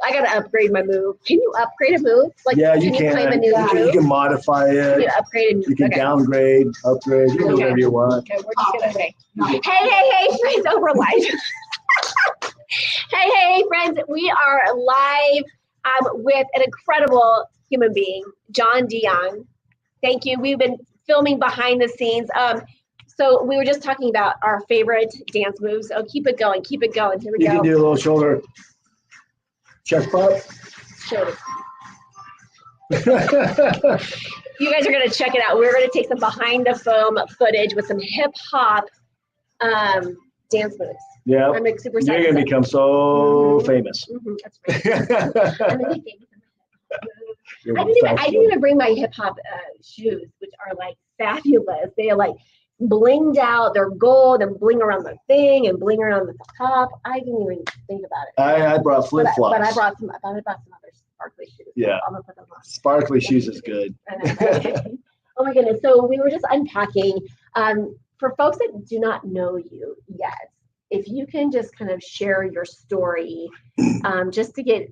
I gotta upgrade my move. Can you upgrade a move? Like, Yeah, can you claim a new move? You can modify it. Can you upgrade it? You can downgrade, upgrade, you can do whatever you want. Okay, we're just gonna Hey, friends, over live. Hey, friends, we are live with an incredible human being, John DeYoung. Thank you. We've been filming behind the scenes. So we were just talking about our favorite dance moves. Oh, keep it going. Here we go. You can do a little shoulder chest pop. Shoulder. You guys are going to check it out. We're going to take some behind the film footage with some hip hop dance moves. Yeah. I'm super excited. You're going to become so famous. That's right. I didn't even bring my hip hop shoes, which are like fabulous. They are like blinged out. They're gold and bling around the thing and bling around the top. I didn't even think about it. I brought flip flops. But I brought some other sparkly shoes. Yeah. I'm gonna put them on. Sparkly shoes is good. Oh my goodness. So we were just unpacking. For folks that do not know you yet, if you can just kind of share your story, just to get,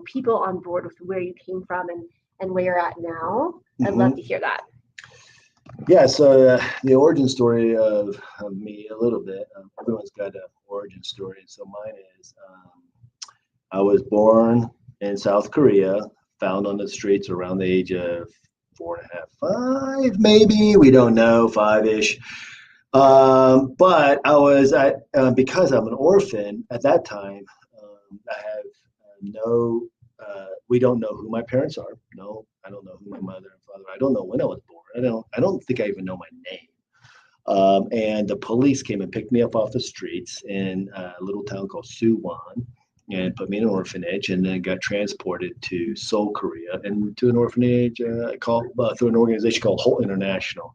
people on board with where you came from and where you're at now. I'd love to hear that. Yeah, so the origin story of me a little bit. Everyone's got an origin story. So mine is I was born in South Korea, found on the streets around the age of 4.5, 5, maybe. We don't know, 5-ish. But I was because I'm an orphan at that time. I have we don't know who my parents are. No, I don't know who my mother and father. I don't know when I was born. I don't think I even know my name. And the police came and picked me up off the streets in a little town called Suwon and put me in an orphanage, and then got transported to Seoul, Korea, and to an orphanage through an organization called Holt International.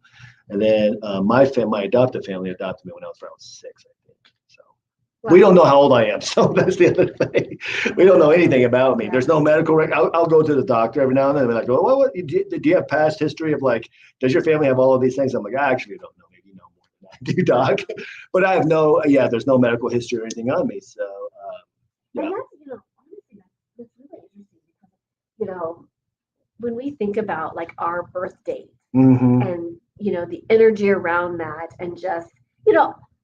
And then my adopted family adopted me when I was around 6, I think. So we don't know how old I am. So that's the other thing. We don't know anything about me. There's no medical record. I'll go to the doctor every now and then. And be like, what do you have past history of, like, does your family have all of these things? I'm like, I actually don't know. Maybe you know more than I do, doc. But I have there's no medical history or anything on me. So, yeah. And that's, honestly, that's really interesting because, when we think about like our birth date and, the energy around that, and just,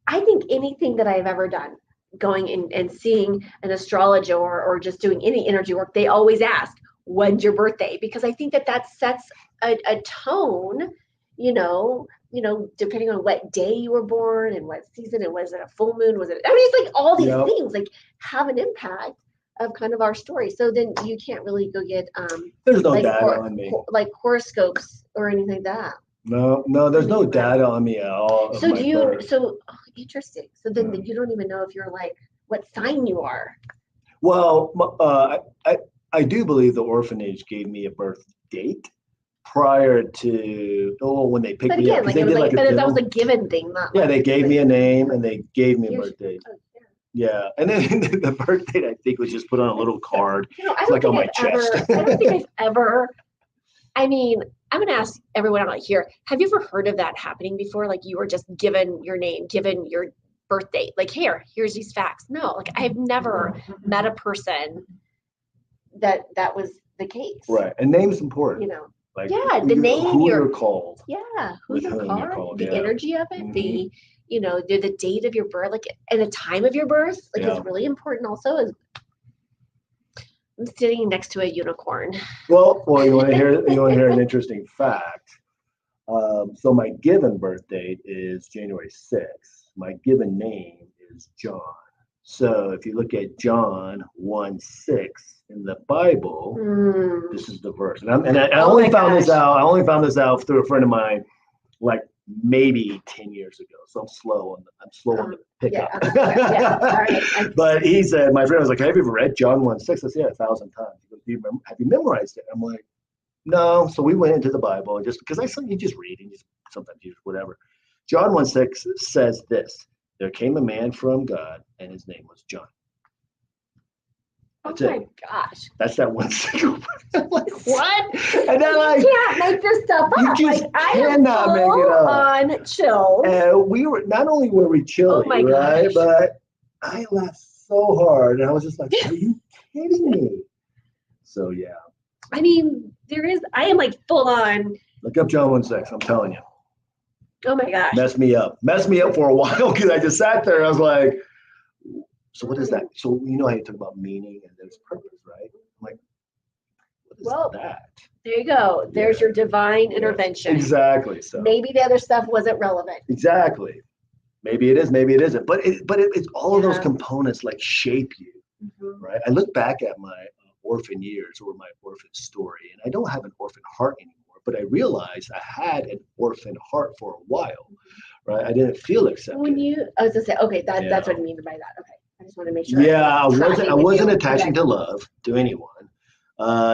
I think anything that I've ever done, going in and seeing an astrologer or just doing any energy work, they always ask, when's your birthday? Because I think that sets a tone, depending on what day you were born and what season, and was it a full moon? It's like all these things like have an impact of kind of our story. So then you can't really go get there's no data on me, like horoscopes or anything like that. No, there's no data on me at all. So interesting. So then you don't even know if you're like what sign you are. Well, I do believe the orphanage gave me a birth date prior to when they picked me up. But that was a given thing, not they gave me a name and they gave me a birth date. Yeah, and then the birth date, I think, was just put on a little card, like on my chest. I don't think I've ever. I mean, I'm going to ask everyone out here, have you ever heard of that happening before? Like you were just given your name, given your birth date, like, here's these facts. No, like I've never met a person that was the case. Right. And name's important. Like the name, who you're called. Yeah. Who you're called, the energy of it, the date of your birth, like, and the time of your birth, like it's really important also. I'm sitting next to a unicorn. Well, you want to hear an interesting fact? So my given birth date is January 6th. My given name is John. So if you look at John 1:6 in the Bible, this is the verse. And I only found this out. I only found this out through a friend of mine, like maybe 10 years ago. So I'm slow on the pickup. But he said, my friend was like, have you ever read John 1:6? I said, 1,000 times. He goes, have you memorized it? I'm like, no. So we went into the Bible, and just because you just read and sometimes you just whatever. John 1:6 says this: there came a man from God, and his name was John. That's my gosh. That's that one single what? And then you can't make this stuff up. You just cannot make it up. On chill. And we were, not only were we chilling, right? But I laughed so hard, and I was just like, are you kidding me? So yeah. I mean, I am like full on. Look up John 1:6. I'm telling you. Oh my gosh. Messed me up for a while because I just sat there and I was like, so what is that? So you know how you talk about meaning and there's purpose, right? I'm like, what is that? There you go. There's your divine intervention. Exactly. So maybe the other stuff wasn't relevant. Exactly. Maybe it is, maybe it isn't. But it's all of those components like shape you, right? I look back at my orphan years or my orphan story, and I don't have an orphan heart anymore. But I realized I had an orphan heart for a while, right? I didn't feel accepted. I was gonna say, okay, that's what I mean by that. Okay, I just want to make sure. Yeah, I wasn't attaching to love to anyone,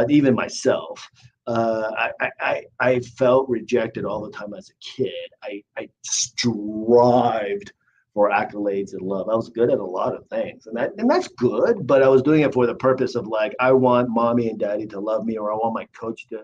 even myself. I felt rejected all the time as a kid. I strived for accolades and love. I was good at a lot of things, and that's good. But I was doing it for the purpose of like, I want mommy and daddy to love me, or I want my coach to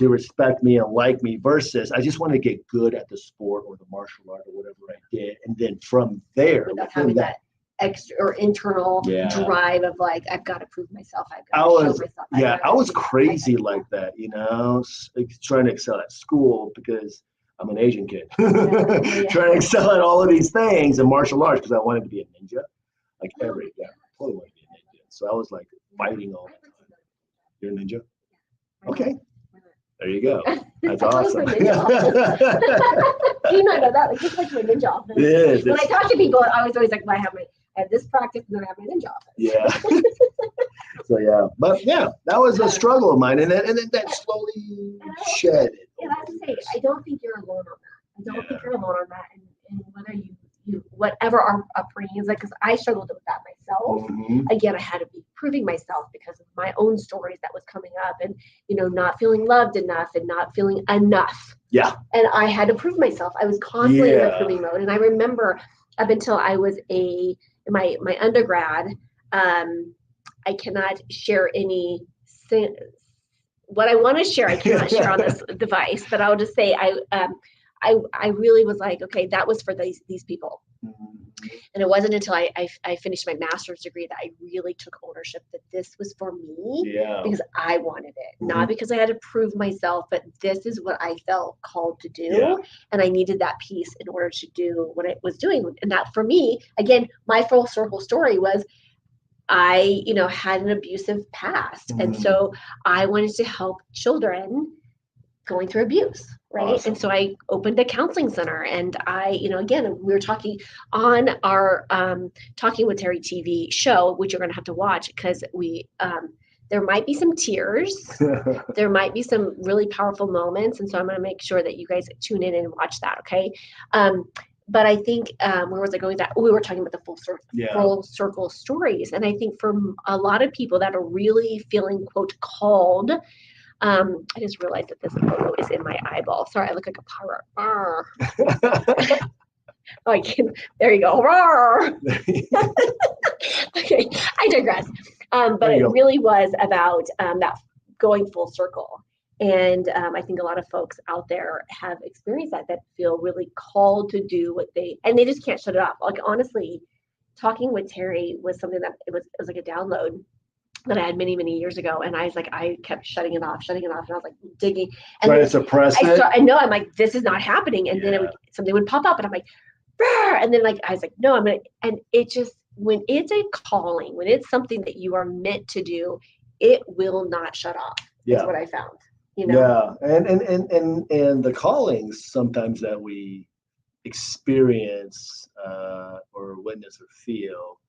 respect me and like me. Versus, I just want to get good at the sport or the martial art or whatever I did, and then from there, without having that extra or internal drive of like, I've got to prove myself. I've got to show myself. I was crazy like that, trying to excel at school because I'm an Asian kid. Trying to excel at all of these things in martial arts because I wanted to be a ninja. Like totally wanted to be a ninja. So I was like fighting all the time. You're a ninja? Okay. There you go. That's awesome. Do you not know that? Like, just like my ninja office. It is. When I talk to people, I was always like, I have this practice and then I have my ninja office. Yeah. So but that was a struggle of mine, and then that slowly shed. Yeah, I have to say, I don't think you're alone on that. I don't think you're alone on that, and whether you whatever our upbringing is like, because I struggled with that myself. Again, I had to be proving myself because of my own stories that was coming up, and not feeling loved enough and not feeling enough. Yeah. And I had to prove myself. I was constantly in a proving mode, and I remember up until I was in my undergrad, I cannot share any. What I want to share, I cannot share on this device, but I'll just say I really was like, okay, that was for these people. And it wasn't until I finished my master's degree that I really took ownership that this was for me because I wanted it, not because I had to prove myself, but this is what I felt called to do. And I needed that piece in order to do what it was doing. And that for me, again, my full circle story was I, had an abusive past. And so I wanted to help children going through abuse. Right. Awesome. And so I opened a counseling center, and I, again, we were talking on our Talking with Terry TV show, which you're going to have to watch because there might be some tears. There might be some really powerful moments. And so I'm going to make sure that you guys tune in and watch that. Okay. But I think where was I going with that? We were talking about the full circle stories. And I think for a lot of people that are really feeling, quote, called, I just realized that this photo is in my eyeball. Sorry, I look like a pirate. There you go. Okay, I digress. But it really was about that going full circle. And I think a lot of folks out there have experienced that feel really called to do what they just can't shut it off. Like, honestly, talking with Terry was something that it was like a download that I had many, many years ago. And I was like, I kept shutting it off. And I was like digging. And trying to suppress it. I know, I'm like, this is not happening. And then something would pop up and I'm like, Rrr! And then I was like, no, and it just, when it's a calling, when it's something that you are meant to do, it will not shut off. That's what I found. Yeah. And the callings sometimes that we experience or witness or feel,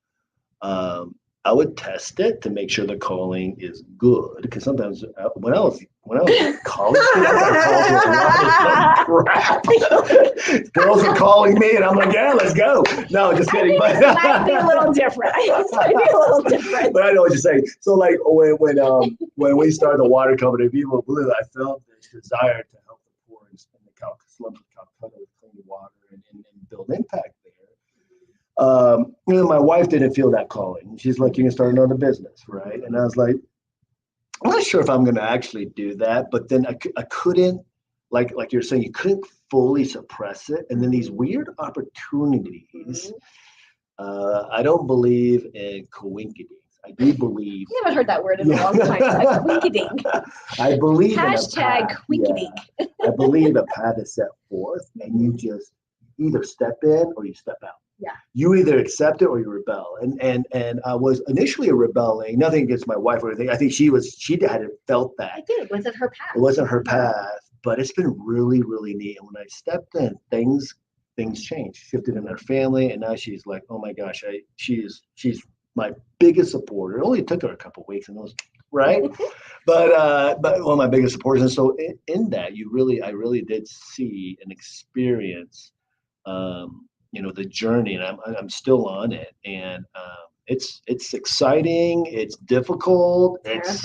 I would test it to make sure the calling is good. Because sometimes when I was in college, I got calls with a lot of crap. Girls are calling me, and I'm like, yeah, let's go. No, just kidding. It might be a little different. But I know what you're saying. So like when we started the water company, Viva Blue, I felt this desire to help the poor and the slums of Calcutta with clean water and build impact there. My wife didn't feel that calling. She's like, you can start another business, right? And I was like, I'm not sure if I'm going to actually do that. But then I couldn't, like you're saying, you couldn't fully suppress it. And then these weird opportunities, I don't believe in coincidence. I do believe. I haven't heard that word in a long time. Like winky-dink. I believe Hashtag in a path. winky-dink. Yeah. I believe a path is set forth, and you just either step in or you step out. Yeah. You either accept it or you rebel. And I was initially a rebelling. Nothing against my wife or anything. I think she hadn't felt that. I did. It wasn't her path. It wasn't her path, but it's been really, really neat. And when I stepped in, things changed, shifted in our family, and now she's like, oh my gosh, she's my biggest supporter. It only took her a couple of weeks, and it was right. but one of my biggest supporters. And so in that, I really did see and experience, the journey, and I'm still on it, and it's exciting, it's difficult, it's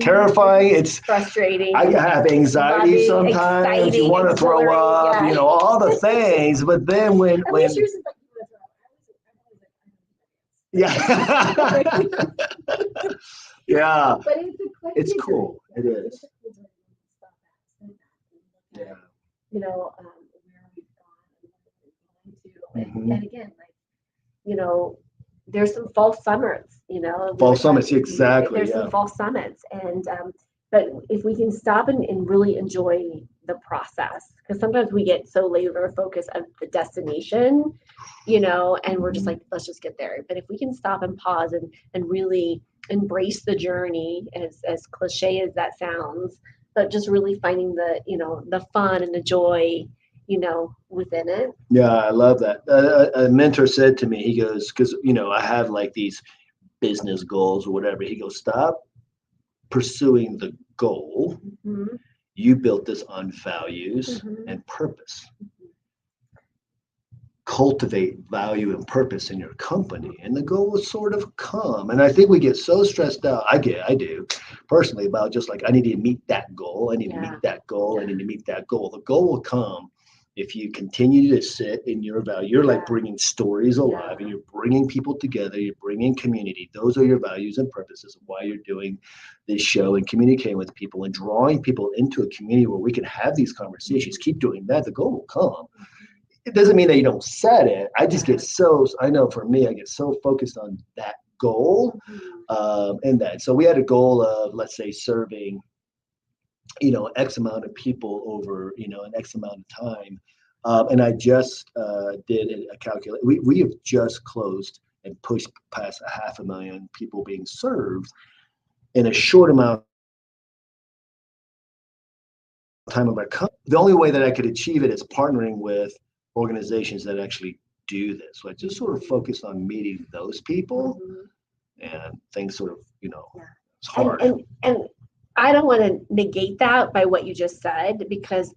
terrifying, it's frustrating. I have anxiety sometimes. You want to throw up, all the things. But then when yeah, yeah, but it's cool. It is. Yeah. Where we've gone and again, there's some false summits, False summits, exactly. There's some false summits. And but if we can stop and really enjoy the process, because sometimes we get so laser focused on the destination, and we're just like, let's just get there. But if we can stop and pause and really embrace the journey, as cliche as that sounds, but just really finding the fun and the joy, within it. Yeah, I love that. A mentor said to me, he goes, because, I have like these business goals or whatever. He goes, stop pursuing the goal. Mm-hmm. You built this on values and purpose. Cultivate value and purpose in your company, and the goal will sort of come. And I think we get so stressed out. I do personally, about just like, I need to meet that goal. I need to meet that goal. I need to meet that goal. The goal will come if you continue to sit in your value. You're like bringing stories alive, and you're bringing people together. You're bringing community. Those are your values and purposes of why you're doing this show, and communicating with people and drawing people into a community where we can have these conversations. Keep doing that. The goal will come. It doesn't mean that you don't set it. I just I know for me, I get so focused on that goal and that. So we had a goal of, let's say, serving, X amount of people over, an X amount of time. And I just did a calculate. We have just closed and pushed past 500,000 people being served in a short amount of time of our company. The only way that I could achieve it is partnering with organizations that actually do this. So I just sort of focused on meeting those people, and things sort of, it's hard. And I don't want to negate that by what you just said, because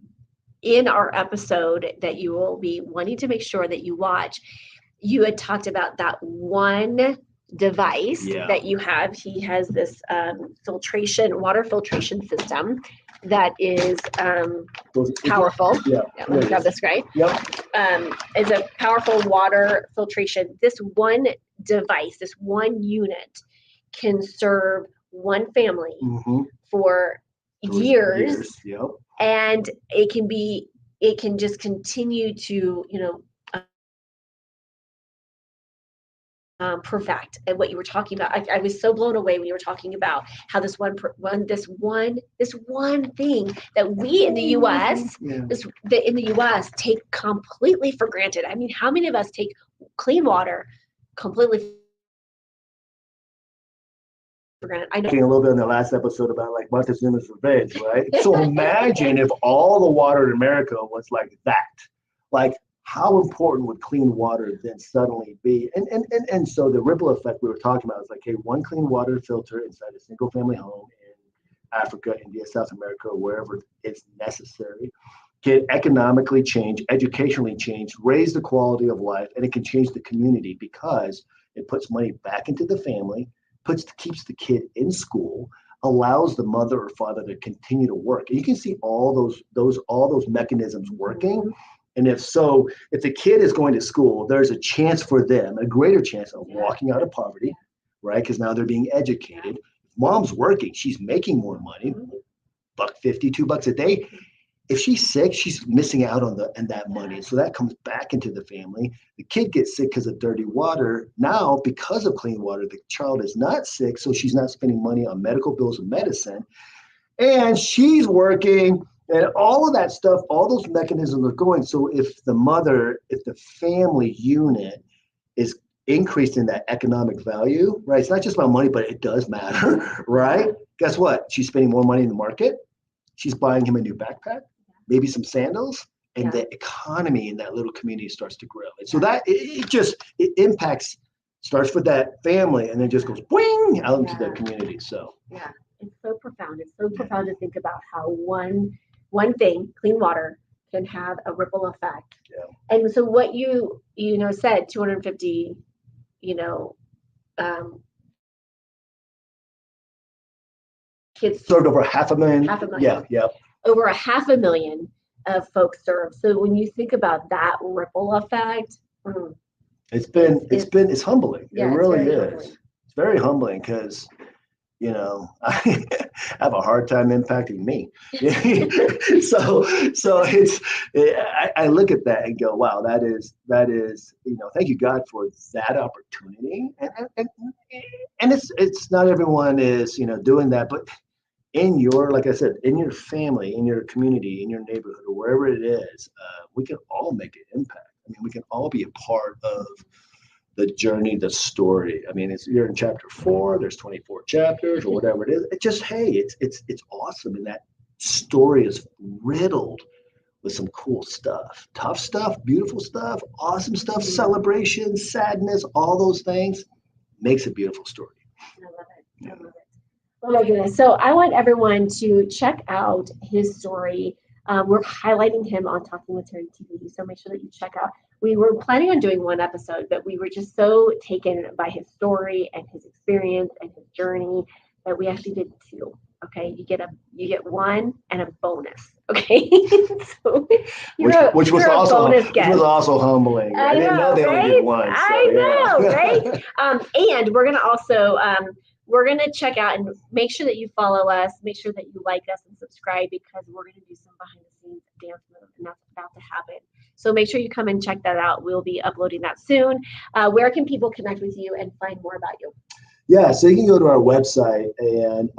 in our episode that you will be wanting to make sure that you watch, you had talked about that one device that you have. He has this water filtration system that is powerful. Let me grab this right. Is a powerful water filtration. This one device, this one unit, can serve one family for years. And it can just continue to, perfect. And what you were talking about, I was so blown away when you were talking about how this one thing that we in the U.S. in the U.S. take completely for granted. I mean, how many of us take clean water completely for granted? I know. A little bit in the last episode about like Montezuma's revenge, right? So imagine if all the water in America was like that. Like, how important would clean water then suddenly be? And so the ripple effect we were talking about is like, hey, one clean water filter inside a single family home in Africa, India, South America, or wherever it's necessary, can economically change, educationally change, raise the quality of life, and it can change the community because it puts money back into the family, keeps the kid in school, allows the mother or father to continue to work. And you can see all those mechanisms working. And if the kid is going to school, there's a chance for them, a greater chance of walking out of poverty, right? Because now they're being educated. Mom's working, she's making more money, $1.50, $2 a day. if she's sick, she's missing out on that money. So that comes back into the family. The kid gets sick because of dirty water. Now, because of clean water, the child is not sick, so she's not spending money on medical bills and medicine. And she's working, and all of that stuff, all those mechanisms are going. So if the family unit is increased in that economic value, right? It's not just about money, but it does matter, right? Guess what? She's spending more money in the market. She's buying him a new backpack, maybe some sandals, and the economy in that little community starts to grow. And so that it impacts, starts with that family and then just goes boing out into the community. So it's so profound. It's so profound to think about how one thing, clean water, can have a ripple effect. Yeah. And so what you said, 250, kids served over 500,000. Yeah. Over 500,000 of folks served. So when you think about that ripple effect, it's humbling. Yeah, it really is. Humbling. It's very humbling because, I have a hard time impacting me. so I look at that and go, wow, that is, thank you God for that opportunity. And it's not everyone is, doing that, but like I said, in your family, in your community, in your neighborhood, or wherever it is, we can all make an impact. I mean, we can all be a part of the journey, the story. I mean, you're in chapter 4, there's 24 chapters or whatever it is. It's just, hey, it's awesome. And that story is riddled with some cool stuff, tough stuff, beautiful stuff, awesome stuff, celebration, sadness, all those things makes a beautiful story. I love it. I love it. Oh my goodness. So I want everyone to check out his story. We're highlighting him on Talking with Terry TV. So make sure that you check out. We were planning on doing one episode, but we were just so taken by his story and his experience and his journey that we actually did 2. Okay, you get 1 and a bonus. Okay, so which was also humbling. I didn't know they only did 1. So, I know, right? And we're gonna also we're gonna check out and make sure that you follow us, make sure that you like us and subscribe, because we're gonna do some behind the scenes dance move, and that's about to happen. So make sure you come and check that out. We'll be uploading that soon. Where can people connect with you and find more about you? Yeah, so you can go to our website and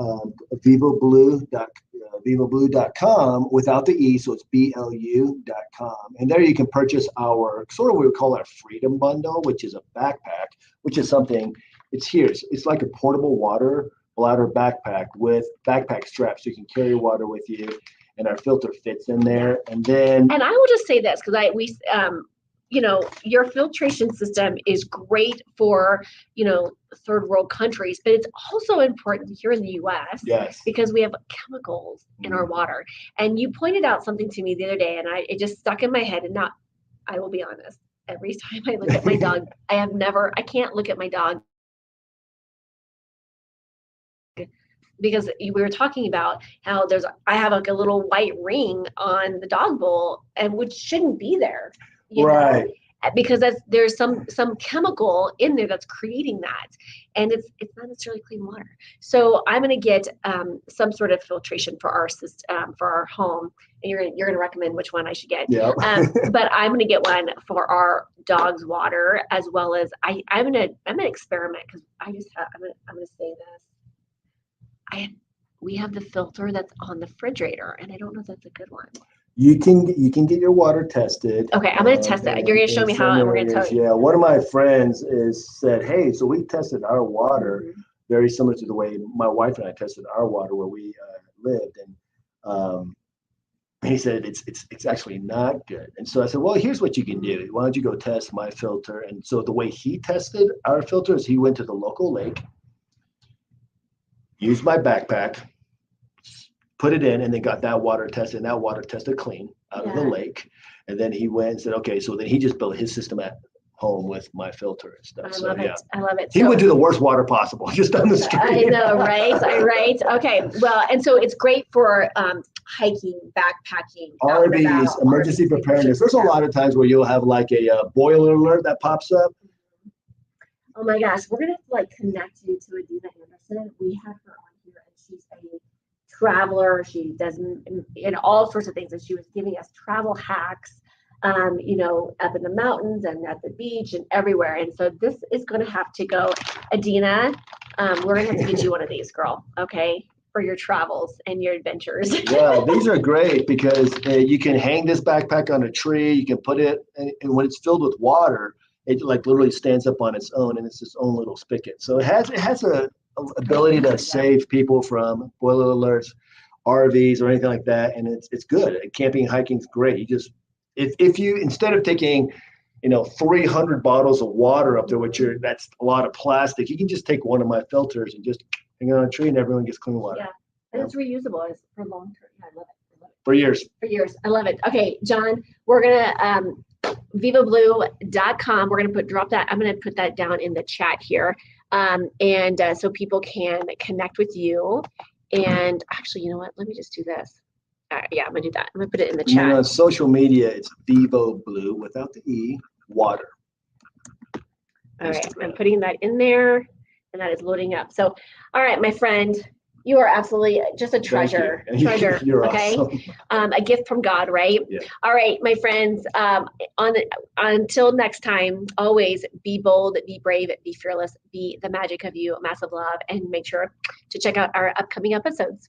vivoblue.com without the E, so it's BLU.com. And there you can purchase our sort of what we call our Freedom Bundle, which is a backpack, which is something, it's like a portable water bladder backpack with backpack straps, so you can carry water with you, and our filter fits in there. And I will just say this, because your filtration system is great for, third world countries, but it's also important here in the US. Yes. Because we have chemicals in our water. And you pointed out something to me the other day, and it just stuck in my head. And I will be honest, every time I look at my dog, I can't look at my dog, because we were talking about how I have like a little white ring on the dog bowl, and which shouldn't be there. Right. Because there's some chemical in there that's creating that, and it's not necessarily clean water. So I'm going to get some sort of filtration for our system, for our home, and you're going to recommend which one I should get. Yeah. But I'm going to get one for our dog's water, as well as I'm going to experiment, because I'm going to say this. We have the filter that's on the refrigerator, and I don't know if that's a good one. You can get your water tested. Okay, I'm going to test it. You're going to show me how, and we're going to tell you. Yeah, one of my friends said, hey, so we tested our water very similar to the way my wife and I tested our water where we lived, and he said it's actually not good. And so I said, well, here's what you can do. Why don't you go test my filter? And so the way he tested our filter is he went to the local lake, used my backpack, put it in, and then got that water tested, and that water tested clean out of the lake. And then he went and said, okay, so then he just built his system at home with my filter and stuff. I love it. He went to the worst water possible, just on the street. I know, right? Right. Okay. Well, and so it's great for hiking, backpacking, RVs, emergency preparedness. There's a lot of times where you'll have like a boiler alert that pops up. Oh my gosh, we're gonna connect you to Adina Anderson. We have her on here, and she's a traveler. She does all sorts of things, and she was giving us travel hacks, up in the mountains and at the beach and everywhere. And so this is going to have to go. Adina, we're going to have to get you one of these, girl. Okay, for your travels and your adventures. Yeah, these are great because you can hang this backpack on a tree. You can put it, and when it's filled with water, it like literally stands up on its own, and it's its own little spigot. So it has a ability to save people from boiler alerts, RVs, or anything like that, and it's good. Camping, hiking is great. You just if you instead of taking 300 bottles of water up there, that's a lot of plastic. You can just take one of my filters and just hang it on a tree, and everyone gets clean water. Yeah, and it's reusable. It's for long term. Yeah, I love it. For years. For years. I love it. Okay, John, we're gonna vivablue.com. We're gonna drop that. I'm gonna put that down in the chat here, so people can connect with you. And actually, you know what? Let me just do this. Yeah, I'm gonna do that. I'm gonna put it in the chat. And on social media, it's Vivo Blue without the E, water. All right, I'm putting that in there, and that is loading up. So, all right, my friend, you are absolutely just a treasure. Treasure. You're okay. Awesome. A gift from God, right? Yeah. All right, my friends. Until next time, always be bold, be brave, be fearless, be the magic of you. Massive love, and make sure to check out our upcoming episodes.